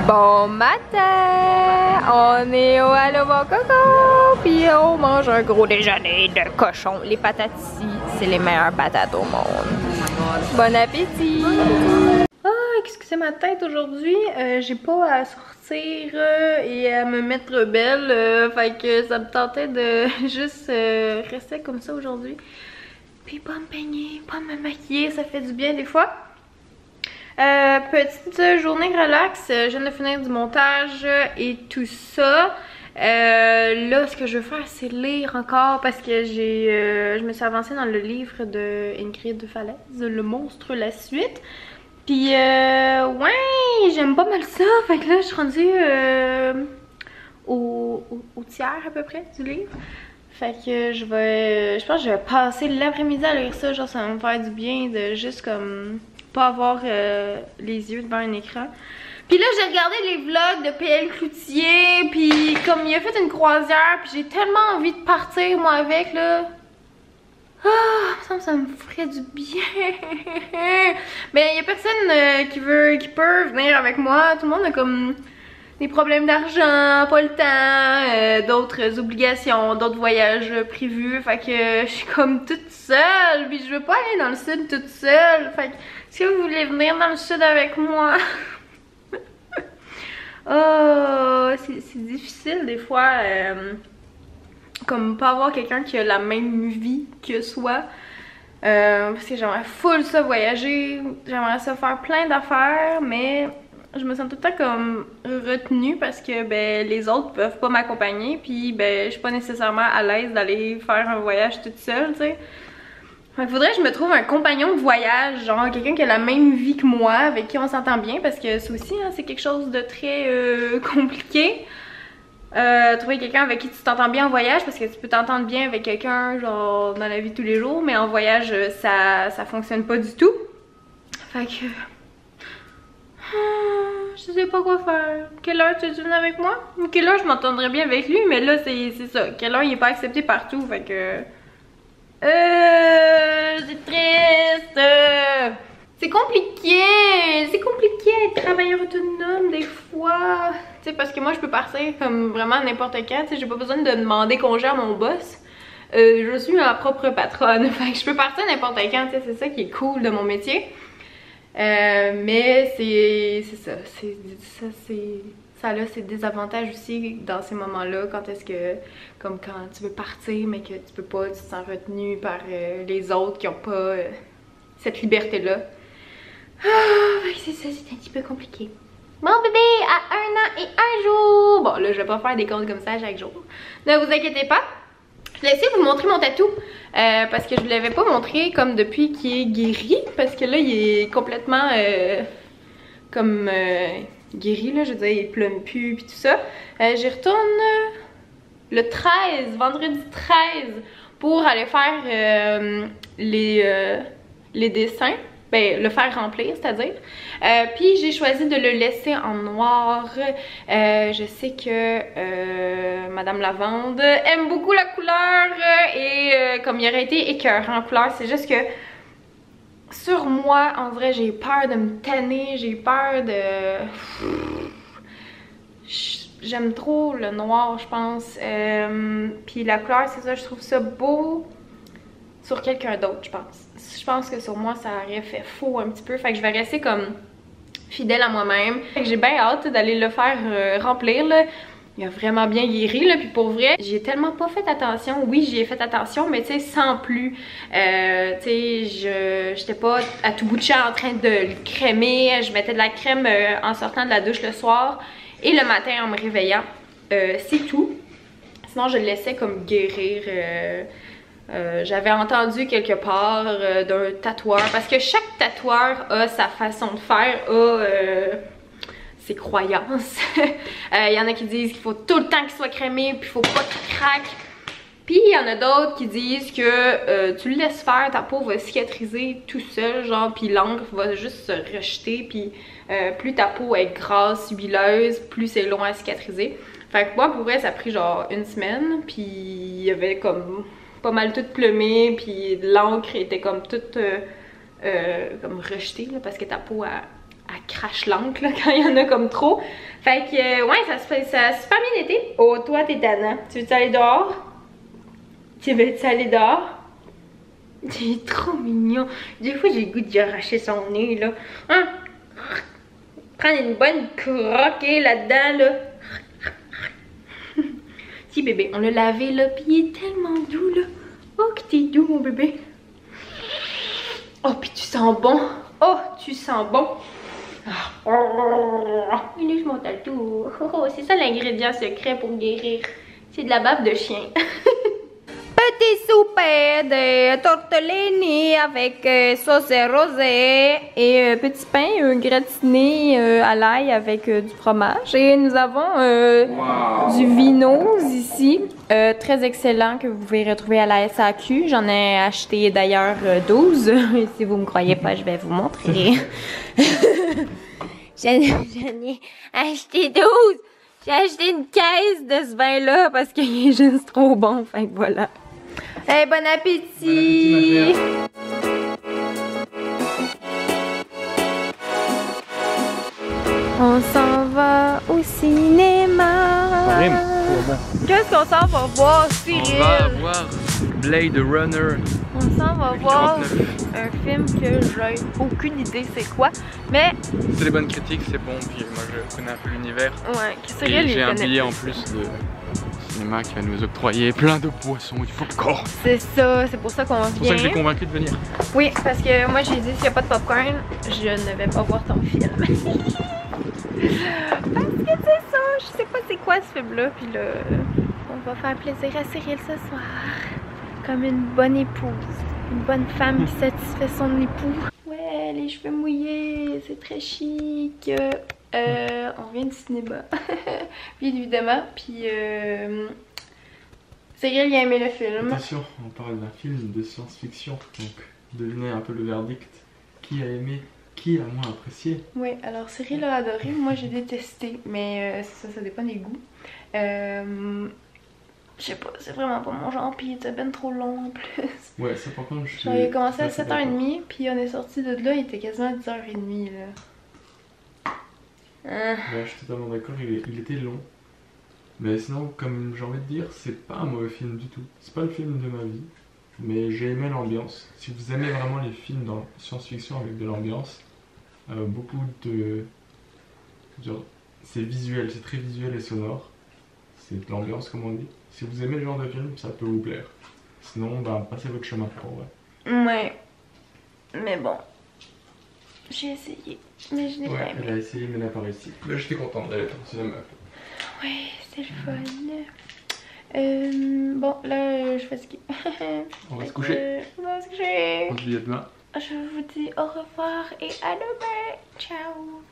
Bon matin! On est au Allô Mon Coco! Puis on mange un gros déjeuner de cochon. Les patates ici, c'est les meilleures patates au monde. Bon appétit! Ah, excusez ma tête aujourd'hui. J'ai pas à sortir et à me mettre belle. Fait que ça me tentait de juste rester comme ça aujourd'hui. Puis pas me peigner, pas me maquiller, ça fait du bien des fois. Petite journée relax, je viens de finir du montage et tout ça. Là, ce que je veux faire, c'est lire encore parce que je me suis avancée dans le livre de Ingrid Falaise, Le Monstre, la suite. Puis, ouais, j'aime pas mal ça. Fait que là, je suis rendue au tiers à peu près du livre. Fait que je pense que je vais passer l'après-midi à lire ça. Genre, ça va me faire du bien de juste comme pas avoir les yeux devant un écran. Puis là, j'ai regardé les vlogs de PL Cloutier, puis comme il a fait une croisière, puis j'ai tellement envie de partir moi avec là. Ah, ça me ferait du bien. Mais il y a personne qui peut venir avec moi. Tout le monde a comme des problèmes d'argent, pas le temps, d'autres obligations, d'autres voyages prévus. Fait que je suis comme toute seule, puis je veux pas aller dans le sud toute seule. Fait que si vous voulez venir dans le sud avec moi, oh, c'est difficile des fois, comme pas avoir quelqu'un qui a la même vie que soi. Parce que j'aimerais full ça voyager, j'aimerais ça faire plein d'affaires, mais je me sens tout le temps comme retenue parce que ben, les autres peuvent pas m'accompagner, puis ben, je suis pas nécessairement à l'aise d'aller faire un voyage toute seule, tu sais. Il faudrait que je me trouve un compagnon de voyage, genre quelqu'un qui a la même vie que moi, avec qui on s'entend bien, parce que ça aussi, hein, c'est quelque chose de très compliqué. Trouver quelqu'un avec qui tu t'entends bien en voyage, parce que tu peux t'entendre bien avec quelqu'un genre dans la vie de tous les jours, mais en voyage ça fonctionne pas du tout. Fait que je sais pas quoi faire. Quelle heure tu viens avec moi? Quelle heure je m'entendrais bien avec lui, mais là c'est ça. Quelle heure il est pas accepté partout, fait que c'est triste. C'est compliqué être travailleur autonome des fois. Tu sais, parce que moi je peux partir comme vraiment n'importe quand. Tu sais, j'ai pas besoin de demander congé à mon boss. Je suis ma propre patronne. Fait que je peux partir n'importe quand. Tu sais, c'est ça qui est cool de mon métier. Mais c'est ça. Ça a ses désavantages aussi dans ces moments-là. Quand est-ce que, comme quand tu veux partir, mais que tu peux pas, tu te sens retenu par les autres qui ont pas cette liberté-là. Ah, c'est ça, c'est un petit peu compliqué. Mon bébé a 1 an et 1 jour. Bon, là, je vais pas faire des comptes comme ça chaque jour. Ne vous inquiétez pas. Je vais essayer de vous montrer mon tatou. Parce que je ne l'avais pas montré comme depuis qu'il est guéri. Parce que là, il est complètement comme guéri, là. Je veux dire, il plume plus puis tout ça. J'y retourne le 13, vendredi 13, pour aller faire les dessins. Ben, le faire remplir, c'est-à-dire. Puis j'ai choisi de le laisser en noir. Je sais que Madame Lavande aime beaucoup la couleur et comme il aurait été écœurant en couleur, c'est juste que sur moi, en vrai, j'ai peur de me tanner, j'ai peur de... J'aime trop le noir, je pense. Puis la couleur, c'est ça, je trouve ça beau sur quelqu'un d'autre, je pense. Je pense que sur moi, ça aurait fait faux un petit peu. Fait que je vais rester comme fidèle à moi-même. J'ai bien hâte d'aller le faire remplir, là. Il a vraiment bien guéri, là. Puis pour vrai, j'ai tellement pas fait attention. Oui, j'y ai fait attention, mais tu sais, sans plus. Tu sais, j'étais pas à tout bout de champ en train de le crémer. Je mettais de la crème en sortant de la douche le soir et le matin en me réveillant. C'est tout. Sinon, je le laissais comme guérir. J'avais entendu quelque part d'un tatoueur, parce que chaque tatoueur a sa façon de faire, a ses croyances. Il y en a qui disent qu'il faut tout le temps qu'il soit crémé, puis il faut pas qu'il craque. Puis il y en a d'autres qui disent que tu le laisses faire, ta peau va cicatriser tout seul, genre, puis l'encre va juste se rejeter, puis plus ta peau est grasse, huileuse, plus c'est long à cicatriser. Fait que moi, pour vrai, ça a pris genre 1 semaine, puis il y avait comme pas mal tout plumé, puis l'encre était comme toute comme rejetée, là, parce que ta peau elle crache l'encre là, quand il y en a comme trop. Fait que, ouais, ça a super bien été. Oh, toi, t'es tannant. Tu veux-tu aller dehors? Tu veux-tu aller dehors? Tu es trop mignon. Des fois, j'ai le goût d'y arracher son nez, là. Hein? Prendre une bonne croquée là-dedans, là. Si, bébé, on l'a lavé, là, pis il est tellement doux, là. Oh, que t'es doux, mon bébé. Oh, pis tu sens bon. Oh, tu sens bon. Il est mon tatou. Oh, c'est ça l'ingrédient secret pour guérir. C'est de la bave de chien. Petit souper de tortellini avec sauce rosée et petit pain gratiné à l'ail avec du fromage. Et nous avons du vinos ici, très excellent que vous pouvez retrouver à la SAQ. J'en ai acheté d'ailleurs 12. Si vous me croyez pas, je vais vous montrer. J'en ai acheté 12. J'ai acheté une caisse de ce vin-là parce qu'il est juste trop bon. Fait que voilà. Hey, bon appétit! On s'en va au cinéma. Qu'est-ce qu'on s'en va voir, Cyril? On va voir Blade Runner. On s'en va voir un film que j'ai aucune idée c'est quoi, mais... C'est des bonnes critiques, c'est bon, puis moi je connais un peu l'univers. Ouais, Cyril, j'ai un billet en plus de cinéma qui va nous octroyer plein de poissons et du popcorn. C'est ça, c'est pour ça qu'on vient. C'est pour ça que j'ai convaincu de venir. Oui, parce que moi j'ai dit s'il n'y a pas de popcorn, je ne vais pas voir ton film. Parce que c'est ça, je sais pas c'est quoi ce film-là, puis là, on va faire plaisir à Cyril ce soir. Comme une bonne épouse, une bonne femme qui satisfait son époux. Ouais, les cheveux mouillés, c'est très chic. On vient du cinéma, bien évidemment, puis Cyril il a aimé le film. Attention, on parle d'un film de science-fiction, donc devinez un peu le verdict. Qui a aimé, qui a moins apprécié? Oui, alors Cyril a adoré, moi j'ai détesté, mais ça dépend des goûts. Je sais pas, c'est vraiment pas mon genre, puis il était ben trop long en plus. Ouais, ça par contre, je suis... Genre, il a commencé à 7h30, puis on est sorti de là, il était quasiment à 10h30 là. Ouais, je suis totalement d'accord, il était long. Mais sinon, comme j'ai envie de dire, c'est pas un mauvais film du tout. C'est pas le film de ma vie, mais j'ai aimé l'ambiance. Si vous aimez vraiment les films dans science-fiction avec de l'ambiance, beaucoup de... genre, c'est visuel, c'est très visuel et sonore. C'est de l'ambiance comme on dit. Si vous aimez le genre de film, ça peut vous plaire. Sinon, bah, passez votre chemin pour vrai. Ouais. Mais bon. J'ai essayé. Mais je n'ai pas aimé. Elle a essayé, mais elle n'a pas réussi. Là, j'étais contente d'aller au cinéma. Ouais, c'est le fun. Bon, là, je fais ce qu'il... On va se coucher. On va se coucher. On se dit à demain. Je vous dis au revoir et à demain. Ciao.